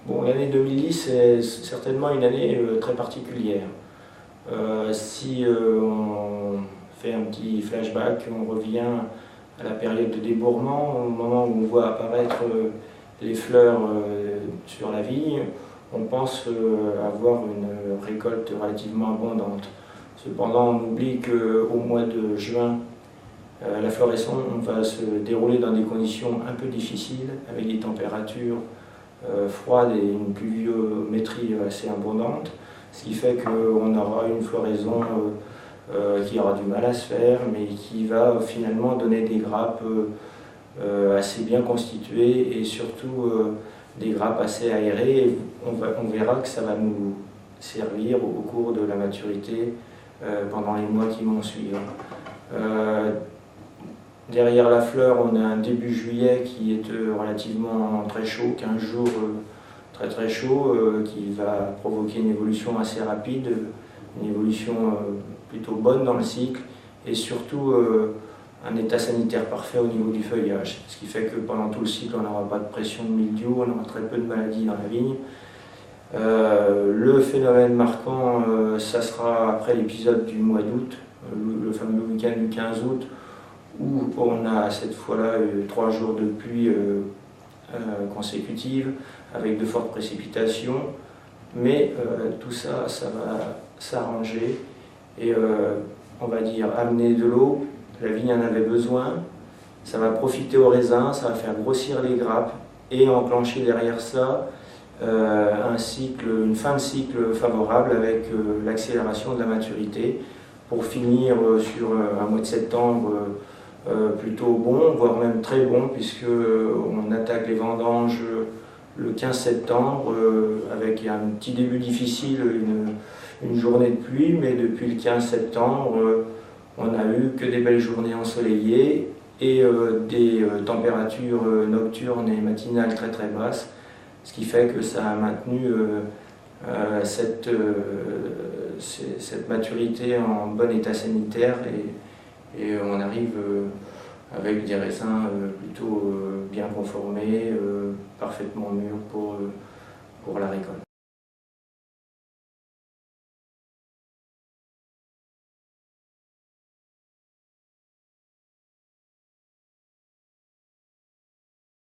Bon, l'année 2010 est certainement une année très particulière. Si on fait un petit flashback, on revient à la période de débourrement, au moment où on voit apparaître les fleurs sur la vigne, on pense avoir une récolte relativement abondante. Cependant, on oublie qu'au mois de juin, la floraison va se dérouler dans des conditions un peu difficiles, avec des températures froide et une pluviométrie assez abondante, ce qui fait qu'on aura une floraison qui aura du mal à se faire, mais qui va finalement donner des grappes assez bien constituées et surtout des grappes assez aérées. On verra que ça va nous servir au cours de la maturité pendant les mois qui vont suivre. Derrière la fleur, on a un début juillet qui est relativement très chaud, 15 jours très chaud, qui va provoquer une évolution assez rapide, une évolution plutôt bonne dans le cycle, et surtout un état sanitaire parfait au niveau du feuillage, ce qui fait que pendant tout le cycle, on n'aura pas de pression de mildiou, on aura très peu de maladies dans la vigne. Le phénomène marquant, ça sera après l'épisode du mois d'août, le fameux week-end du 15 août, où on a cette fois-là 3 jours de pluie consécutive avec de fortes précipitations, mais tout ça, ça va s'arranger et on va dire amener de l'eau. La vigne en avait besoin, ça va profiter au raisin, ça va faire grossir les grappes et enclencher derrière ça un cycle, une fin de cycle favorable avec l'accélération de la maturité pour finir sur un mois de septembre plutôt bon, voire même très bon, puisque on attaque les vendanges le 15 septembre avec un petit début difficile, une journée de pluie, mais depuis le 15 septembre, on a eu que des belles journées ensoleillées et des températures nocturnes et matinales très basses, ce qui fait que ça a maintenu cette maturité en bon état sanitaire et on arrive avec des raisins plutôt bien conformés, parfaitement mûrs pour la récolte.